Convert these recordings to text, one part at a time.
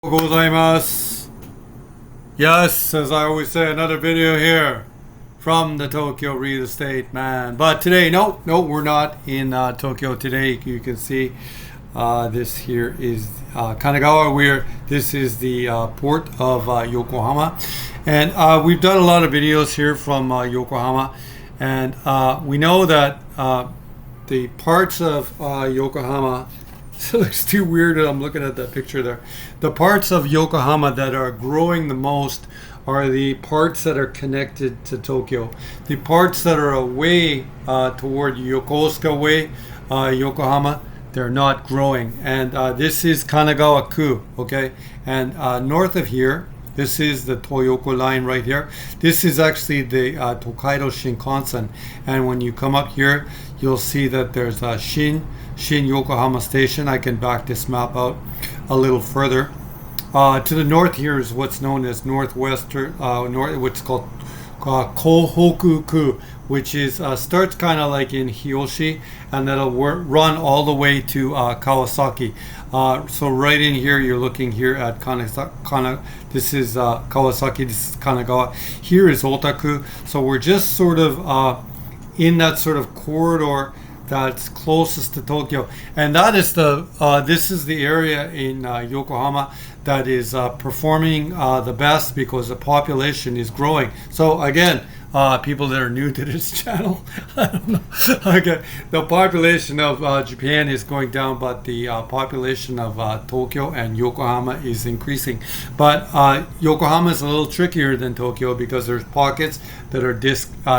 Gozaimasu. Yes, as I always say, another video here from the Tokyo real estate man. But today, no, we're not in Tokyo today. You can see this here is Kanagawa, where this is the port of Yokohama. And we've done a lot of videos here from Yokohama. And we know that the parts of Yokohama, it looks too weird. I'm looking at that picture there. The parts of Yokohama that are growing the most are the parts that are connected to Tokyo. The parts that are away toward Yokosuka Way, Yokohama, they're not growing. And this is Kanagawa-ku, okay? And north of here, this is the Toyoko line right here. This is actually the Tokaido Shinkansen. And when you come up here, you'll see that there's a Shin Yokohama Station. I can back this map out a little further. To the north here is what's known as northwestern, what's called Kohoku-ku, which is starts kind of like in Hiyoshi, and that'll run all the way to Kawasaki. So right in here, you're looking here at this is Kawasaki, this is Kanagawa. Here is Otaku. So we're just sort of in that sort of corridor that's closest to Tokyo, and that is this is the area in Yokohama that is performing the best because the population is growing. So again, people that are new to this channel, I don't know. Okay, the population of Japan is going down, but the population of Tokyo and Yokohama is increasing. But Yokohama is a little trickier than Tokyo because there's pockets that are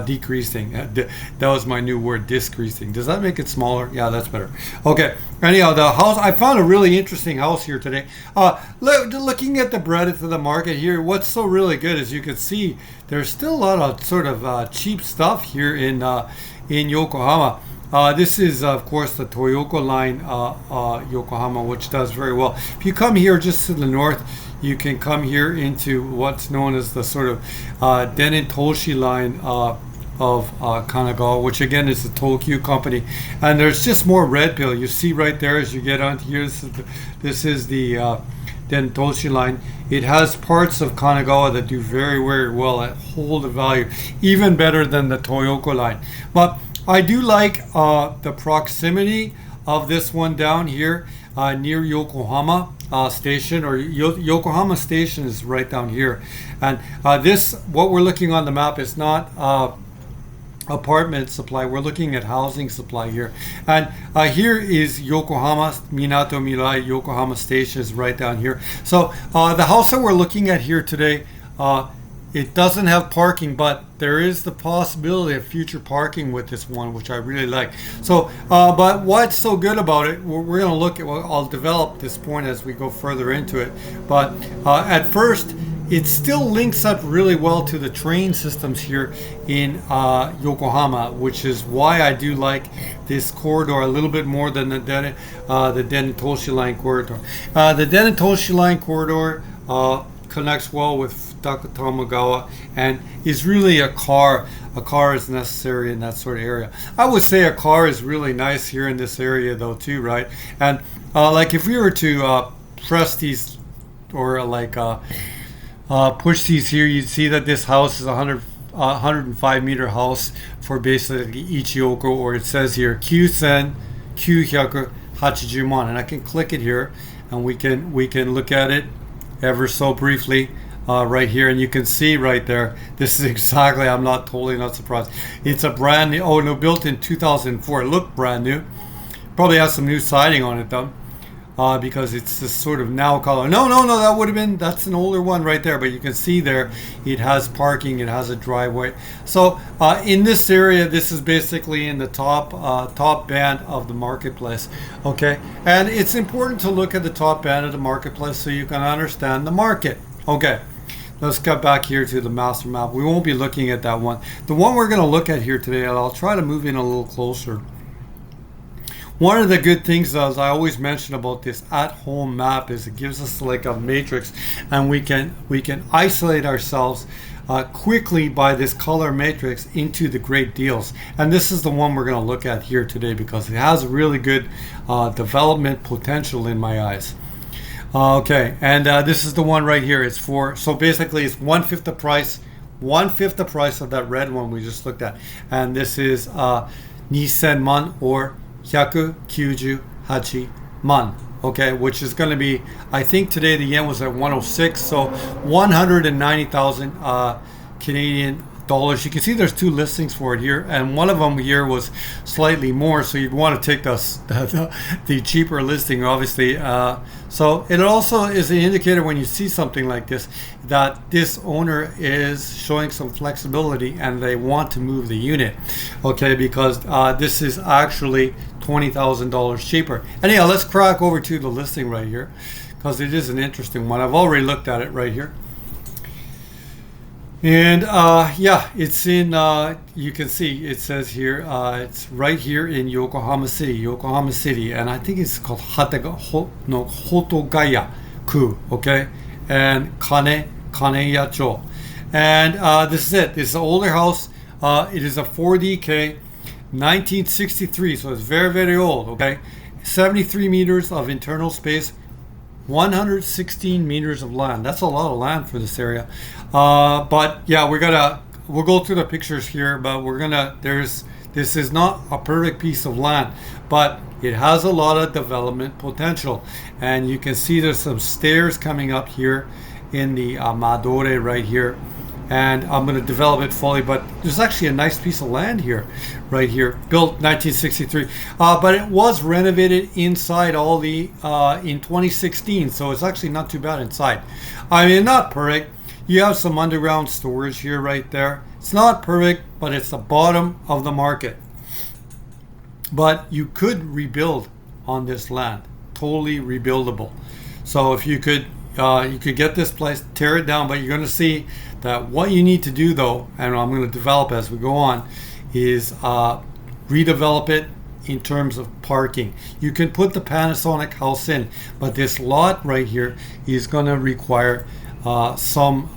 decreasing. That was my new word, decreasing. Does that make it smaller? Yeah, that's better. Okay. Anyhow, the house, I found a really interesting house here today. Looking at the breadth of the market here, what's so really good is you can see there's still a lot of sort of cheap stuff here in Yokohama. This is, of course, the Toyoko line, Yokohama, which does very well. If you come here just to the north, you can come here into what's known as the sort of Denin-Toshi line of Kanagawa, which again is the Tokyu company. And there's just more red pill. You see right there as you get onto here, this is the Denin-Toshi line. It has parts of Kanagawa that do very, very well at hold the value, even better than the Toyoko line. But I do like the proximity of this one down here near Yokohama Station, or Yokohama Station is right down here. And what we're looking on the map is not apartment supply. We're looking at housing supply here. And here is Yokohama, Minato Mirai, Yokohama Station is right down here. So the house that we're looking at here today, it doesn't have parking, but there is the possibility of future parking with this one, which I really like. So, but what's so good about it, we're going to look at, I'll develop this point as we go further into it. But at first, it still links up really well to the train systems here in Yokohama, which is why I do like this corridor a little bit more than the Denin-Toshi line corridor. The Denin-Toshi line corridor connects well with Tomogawa and is really a car is necessary in that sort of area. I would say a car is really nice here in this area though too, right? And like if we were to press these or like push these here, you'd see that this house is a 105 meter house for basically Ichiyoko, or it says here Kyusen 980 and I can click it here and we can look at it ever so briefly right here, and you can see right there, this is exactly, I'm totally not surprised. It's a brand new, built in 2004. It looked brand new. Probably has some new siding on it though, because it's this sort of now color. No, that's an older one right there, but you can see there, it has parking, it has a driveway. So in this area, this is basically in the top band of the marketplace, okay? And it's important to look at the top band of the marketplace so you can understand the market, okay? Let's cut back here to the master map. We won't be looking at that one. The one we're going to look at here today, and I'll try to move in a little closer. One of the good things, as I always mention about this at-home map, is it gives us like a matrix, and we can isolate ourselves quickly by this color matrix into the great deals. And this is the one we're going to look at here today because it has really good development potential in my eyes. Okay, and this is the one right here. It's for, so basically it's one fifth the price of that red one we just looked at. And this is 2000 man or 198 man. Okay, which is going to be, I think today the yen was at 106, so 190,000 Canadian dollars. You can see there's two listings for it here, and one of them here was slightly more, so you'd want to take the cheaper listing, obviously. So it also is an indicator when you see something like this that this owner is showing some flexibility and they want to move the unit, okay, because this is actually $20,000 cheaper. Anyhow, let's crack over to the listing right here because it is an interesting one. I've already looked at it right here. And yeah, it's in, you can see it says here, it's right here in Yokohama City, and I think it's called Hotogaya-ku, okay, and Kaneyacho. And this is it. This is an older house. It is a 4DK, 1963, so it's very, very old, okay. 73 meters of internal space, 116 meters of land. That's a lot of land for this area. But yeah, we'll go through the pictures here, but this is not a perfect piece of land, but it has a lot of development potential. And you can see there's some stairs coming up here in the Madore right here. And I'm going to develop it fully, but there's actually a nice piece of land here, right here, built 1963. But it was renovated inside all the in 2016, so it's actually not too bad inside. I mean, not perfect. You have some underground storage here, right there. It's not perfect, but it's the bottom of the market. But you could rebuild on this land, totally rebuildable. So if you could get this place, tear it down, but you're going to see that what you need to do though, and I'm going to develop as we go on, is redevelop it in terms of parking. You can put the Panasonic house in, but this lot right here is going to require some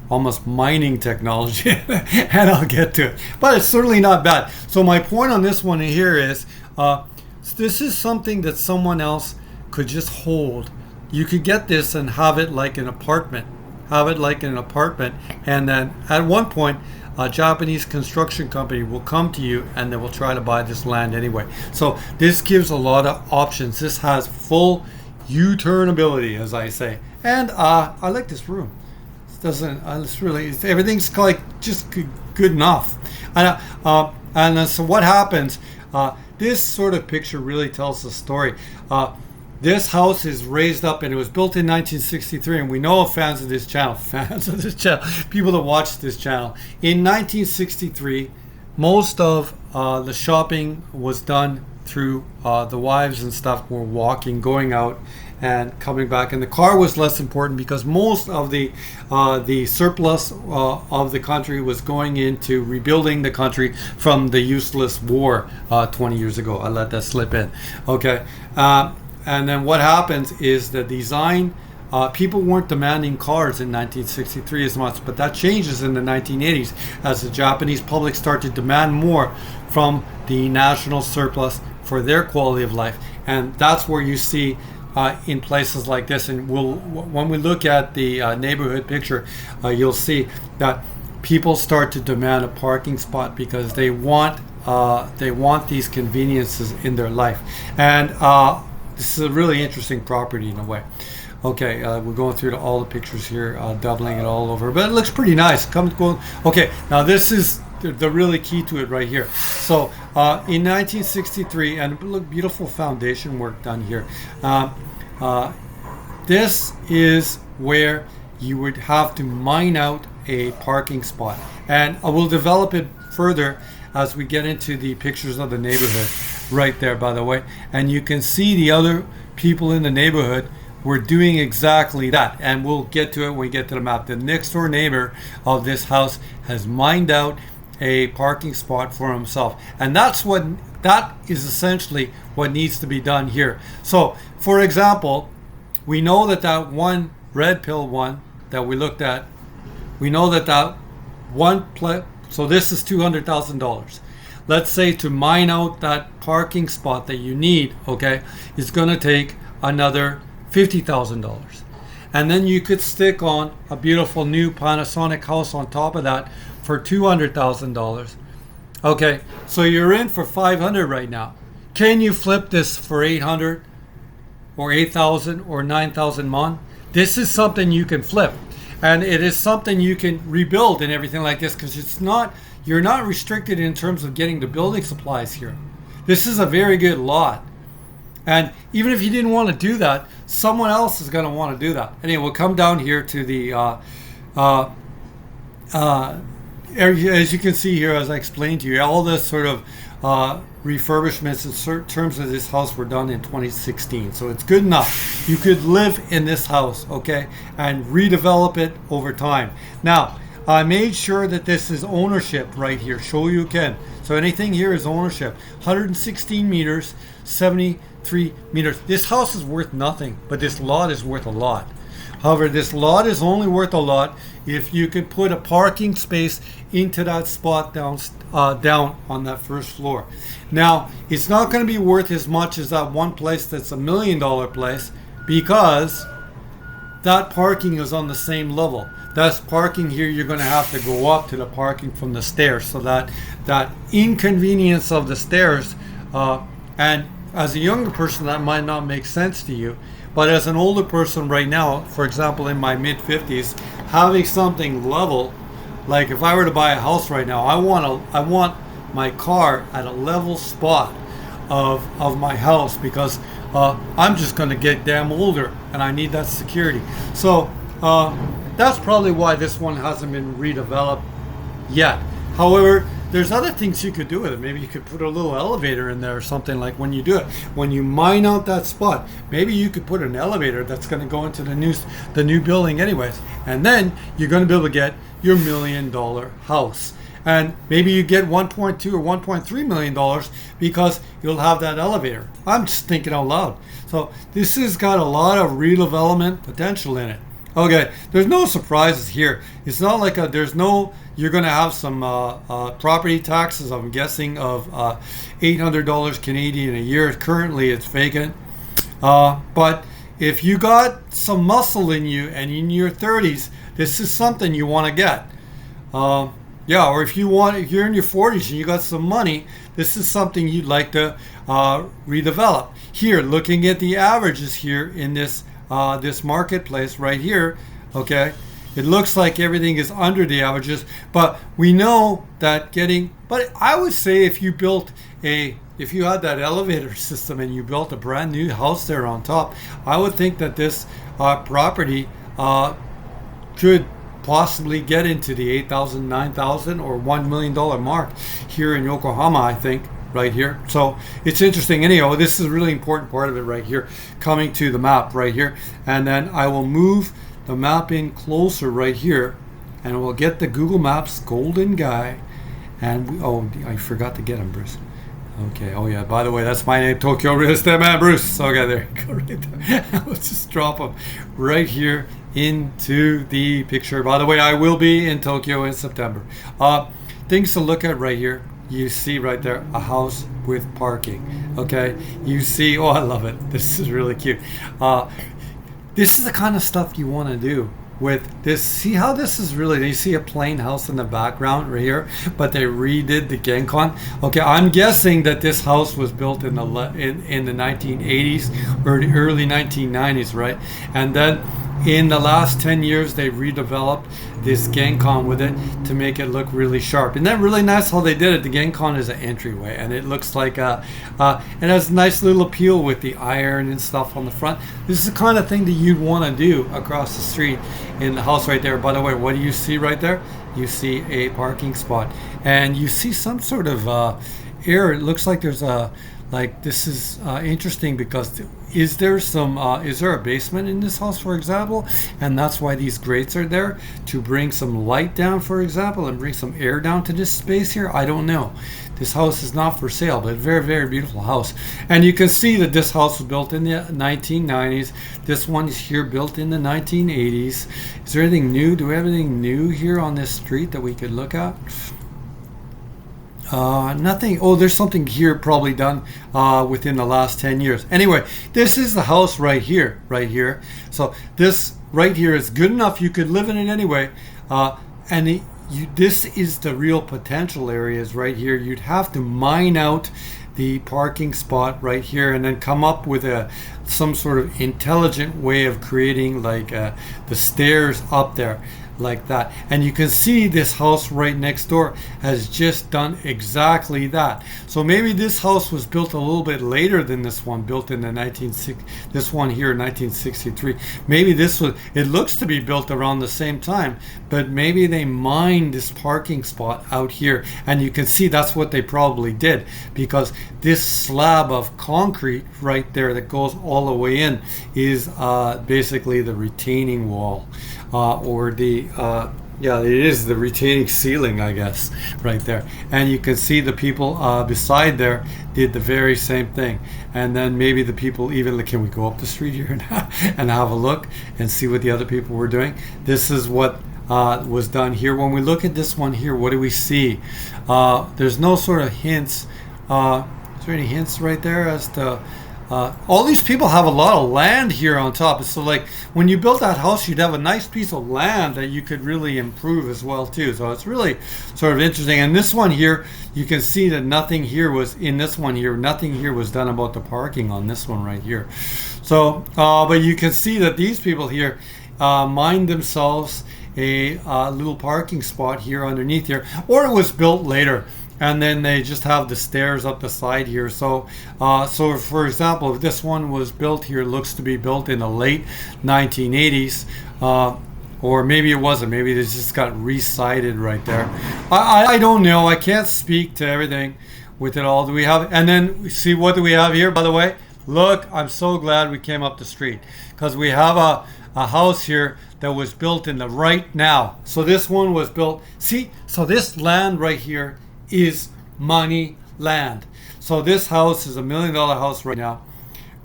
almost mining technology, and I'll get to it. But it's certainly not bad. So my point on this one here is, this is something that someone else could just hold. You could get this and have it like an apartment. And then at one point a Japanese construction company will come to you and they will try to buy this land anyway. So this gives a lot of options. This has full U-turn ability, as I say. And I like this room. Everything's like just good enough. And so what happens, this sort of picture really tells the story. This house is raised up and it was built in 1963, and we know fans of this channel, people that watch this channel. In 1963, most of the shopping was done through the wives and stuff were walking, going out and coming back, and the car was less important because most of the surplus of the country was going into rebuilding the country from the useless war 20 years ago. I let that slip in. Okay. And then what happens is the design, people weren't demanding cars in 1963 as much, but that changes in the 1980s as the Japanese public started to demand more from the national surplus for their quality of life. And that's where you see in places like this, and when we look at the neighborhood picture, you'll see that people start to demand a parking spot because they want these conveniences in their life. And this is a really interesting property in a way. Okay, we're going through all the pictures here, doubling it all over, but it looks pretty nice. Okay, now this is the really key to it right here. So in 1963, and look, beautiful foundation work done here. This is where you would have to mine out a parking spot, and I will develop it further as we get into the pictures of the neighborhood right there, by the way. And you can see the other people in the neighborhood were doing exactly that, and we'll get to it when we get to the map. The next door neighbor of this house has mined out a parking spot for himself, and that is essentially what needs to be done here. So for example, we know that one red pill one that we looked at, we know that so this is $200,000. Let's say to mine out that parking spot that you need, okay, it's going to take another $50,000. And then you could stick on a beautiful new Panasonic house on top of that for $200,000. Okay, so you're in for 500 right now. Can you flip this for 800 or 8,000 or 9,000 mon? This is something you can flip, and it is something you can rebuild and everything like this, because you're not restricted in terms of getting the building supplies here. This is a very good lot. And even if you didn't want to do that, someone else is going to want to do that. Anyway, we'll come down here to the, as you can see here, as I explained to you, all this sort of refurbishments in terms of this house were done in 2016. So it's good enough. You could live in this house, okay, and redevelop it over time. Now, I made sure that this is ownership right here. Show you again. So anything here is ownership. 116 meters, 73 meters. This house is worth nothing, but this lot is worth a lot. However, this lot is only worth a lot if you could put a parking space into that spot down on that first floor. Now, it's not going to be worth as much as that one place that's $1 million place, because that parking is on the same level. That's parking here. You're going to have to go up to the parking from the stairs. So that inconvenience of the stairs, and as a younger person, that might not make sense to you. But as an older person right now, for example, in my mid-50s, having something level, like if I were to buy a house right now, I want my car at a level spot of my house, because I'm just going to get damn older and I need that security. So that's probably why this one hasn't been redeveloped yet. However, there's other things you could do with it. Maybe you could put a little elevator in there or something, like when you do it. When you mine out that spot, maybe you could put an elevator that's going to go into the new building anyways. And then you're going to be able to get your $1 million house. And maybe you get $1.2 or $1.3 million because you'll have that elevator. I'm just thinking out loud. So this has got a lot of redevelopment potential in it. Okay, there's no surprises here. It's not like you're going to have some property taxes, I'm guessing, of $800 Canadian a year. Currently it's vacant. But if you got some muscle in you and in your 30s, this is something you want to get. Yeah, or if you're in your 40s and you got some money, this is something you'd like to redevelop. Here, looking at the averages here in this marketplace right here, okay, it looks like everything is under the averages, but we know that but I would say if you had that elevator system and you built a brand new house there on top, I would think that this property could possibly get into the 8,000, 9,000 or $1 million mark here in Yokohama, I think, right here. So it's interesting. Anyhow, this is a really important part of it right here, coming to the map right here. And then I will move the map in closer right here, and we'll get the Google Maps golden guy. And I forgot to get him, Bruce. Okay. Oh yeah. By the way, that's my name, Tokyo Real Estate Man, Bruce. Okay, there you go. Right there. Let's just drop him right here into the picture. By the way, I will be in Tokyo in September. Things to look at right here. You see right there a house with parking. Okay. You see. Oh, I love it. This is really cute. This is the kind of stuff you want to do with this. See how this is really, you see a plain house in the background right here, but they redid the Genkan. Okay, I'm guessing that this house was built in the 1980s or the early 1990s, right? And then in the last 10 years they redeveloped this Genkan with it to make it look really sharp. Isn't that really nice how they did it? The Genkan is an entryway, and it looks like it has a nice little appeal with the iron and stuff on the front. This is the kind of thing that you'd want to do across the street in the house right there. By the way, what do you see right there? You see a parking spot, and you see some sort of air. It looks like there's this is interesting because is there a basement in this house, for example? And that's why these grates are there, to bring some light down, for example, and bring some air down to this space here. I don't know. This house is not for sale, but a very, very beautiful house. And you can see that this house was built in the 1990s. This one is here built in the 1980s. Is there anything new? Do we have anything new here on this street that we could look at? Nothing. Oh, there's something here probably done within the last 10 years. Anyway, this is the house right here, right here. So this right here is good enough. You could live in it anyway. This is the real potential areas right here. You'd have to mine out the parking spot right here and then come up with some sort of intelligent way of creating like the stairs up there like that. And you can see this house right next door has just done exactly that. So maybe this house was built a little bit later than this one, built in the 1960, this one here in 1963. Maybe it looks to be built around the same time, but maybe they mined this parking spot out here, and you can see that's what they probably did, because this slab of concrete right there that goes all the way in is basically the retaining wall. It is the retaining ceiling, I guess, right there. And you can see the people beside there did the very same thing. And then maybe the people can we go up the street here and have a look and see what the other people were doing? This is what was done here. When we look at this one here, what do we see? There's no sort of hints. Is there any hints right there as to... all these people have a lot of land here on top. So like when you built that house, you'd have a nice piece of land that you could really improve as well too. So it's really sort of interesting. And this one here, you can see that nothing here was done about the parking on this one right here. So, but you can see that these people here mined themselves a little parking spot here underneath here, or it was built later. And then they just have the stairs up the side here. So for example, if this one was built here, looks to be built in the late 1980s, or maybe it wasn't. Maybe this just got re-sided right there. I don't know. I can't speak to everything with it all. Do we have? And then see, what do we have here? By the way, look, I'm so glad we came up the street, because we have a house here that was built in the right now. So this one was built. See, so this land right here is money land. So this house is $1 million house right now,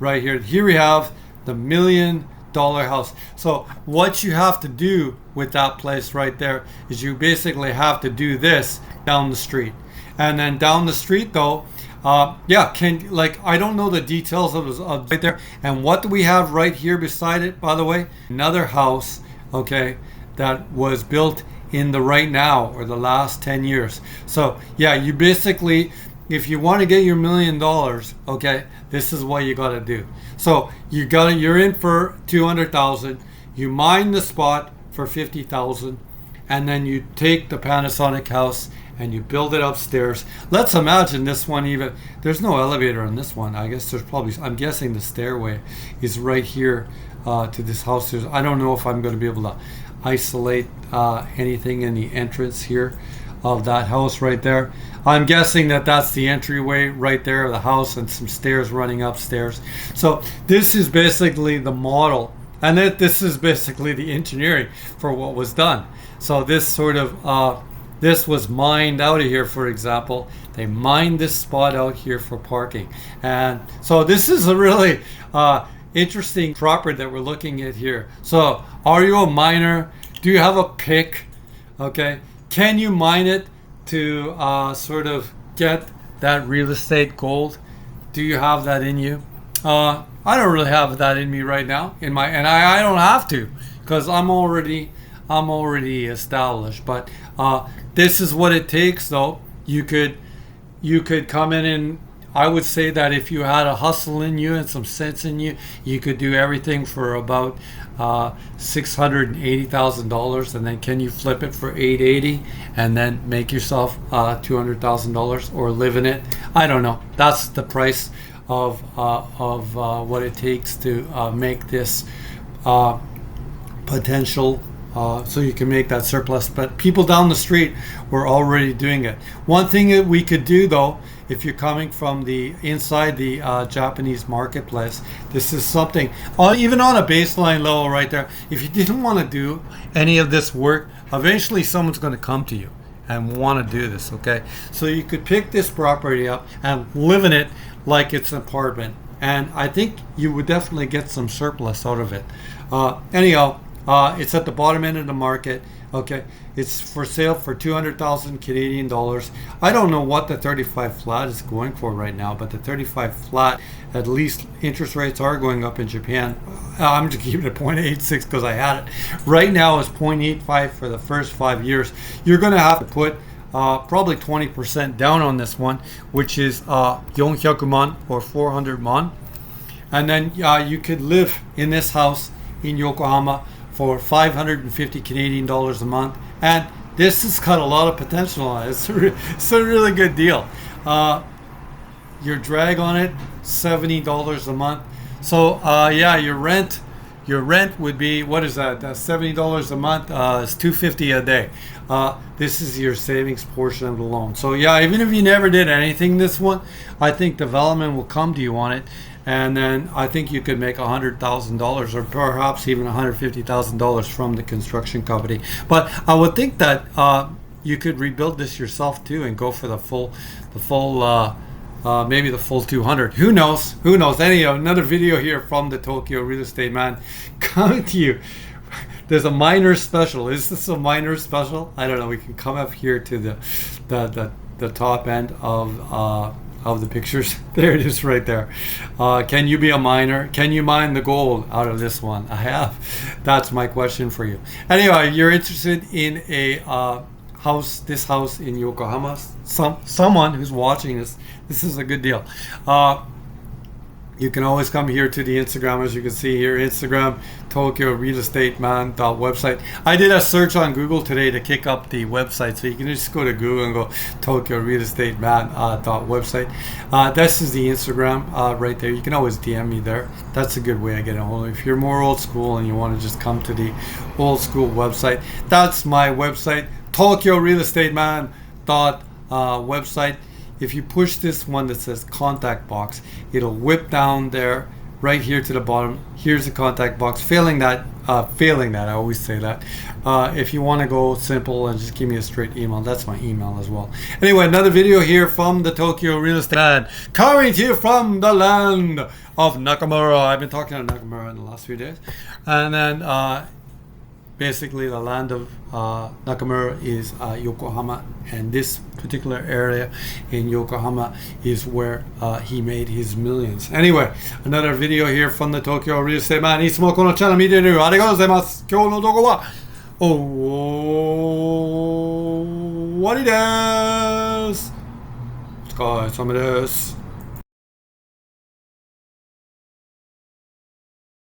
right here. Here we have the $1 million house. So what you have to do with that place right there is you basically have to do this down the street. And then down the street though, I don't know the details of right there. And what do we have right here beside it, by the way? Another house, okay, that was built in the right now, or the last 10 years. So yeah, you basically, if you want to get your $1 million, okay, this is what you got to do. So you're in for 200,000, you mine the spot for 50,000, and then you take the Panasonic house and you build it upstairs. Let's imagine this one, even there's no elevator on this one. I guess I'm guessing the stairway is right here to this house. I don't know if I'm going to be able to isolate anything in the entrance here of that house right there. I'm guessing that that's the entryway right there of the house, and some stairs running upstairs. So this is basically the model, and this is basically the engineering for what was done. So this sort of this was mined out of here. For example, they mined this spot out here for parking, and so this is a really interesting property that we're looking at here. So are you a miner? Do you have a pick? Okay, can you mine it to sort of get that real estate gold? Do you have that in you? I don't really have that in me right now, and I don't have to, because I'm already established. But this is what it takes though. You could come in, and I would say that if you had a hustle in you and some sense in you, you could do everything for about $680,000, and then can you flip it for $880 and then make yourself $200,000 or live in it? I don't know. That's the price of what it takes to make this potential. So you can make that surplus. But people down the street were already doing it. One thing that we could do though, if you're coming from the inside the Japanese marketplace, this is something, even on a baseline level right there, if you didn't want to do any of this work, eventually someone's going to come to you and want to do this, okay? So you could pick this property up and live in it like it's an apartment. And I think you would definitely get some surplus out of it. Anyhow, it's at the bottom end of the market. Okay, it's for sale for 200,000 Canadian dollars. I don't know what the 35 flat is going for right now, but the 35 flat, at least interest rates are going up in Japan. I'm just keeping it 0.86 because I had it. Right now it's 0.85 for the first 5 years. You're going to have to put probably 20% down on this one, which is 400 man or 400 man. And then you could live in this house in Yokohama for 550 Canadian dollars a month, and this has got a lot of potential on it. It's a really good deal. Your drag on it, $70 a month. So yeah, your rent would be, what is that? $70 a month is $250 a day. This is your savings portion of the loan. So yeah, even if you never did anything this one, I think development will come to you on it. And then I think you could make $100,000 or perhaps even $150,000 from the construction company. But I would think that you could rebuild this yourself too and go for the full, maybe the full 200. Who knows? Who knows? Anyhow, another video here from the Tokyo Real Estate Man coming to you. There's a minor special. Is this a minor special? I don't know. We can come up here to the top end of the pictures. There it is right there. Can you be a miner? Can you mine the gold out of this one? I have. That's my question for you. Anyway, you're interested in a this house in Yokohama. Someone who's watching this is a good deal. You can always come here to the Instagram, as you can see here, Instagram, Tokyo Real Estate Man website. I did a search on Google today to kick up the website, so you can just go to Google and go Tokyo Real Estate Man website. This is the Instagram right there. You can always DM me there. That's a good way of getting a hold of me. If you're more old school and you want to just come to the old school website, that's my website, Tokyo Real Estate Man website. If you push this one that says contact box, it'll whip down there right here to the bottom. Here's the contact box. Failing that, I always say that. If you want to go simple and just give me a straight email, that's my email as well. Anyway, another video here from the Tokyo Real Estate Man, coming to you from the land of Nakamura. I've been talking to Nakamura in the last few days. And then basically the land of Nakamura is Yokohama, and this particular area in Yokohama is where he made his millions. Anyway, another video here from the Tokyo Real Estate Man. いつもこのチャンネル見てるありがとうございます。今日の動画は終わりです。お疲れ様です。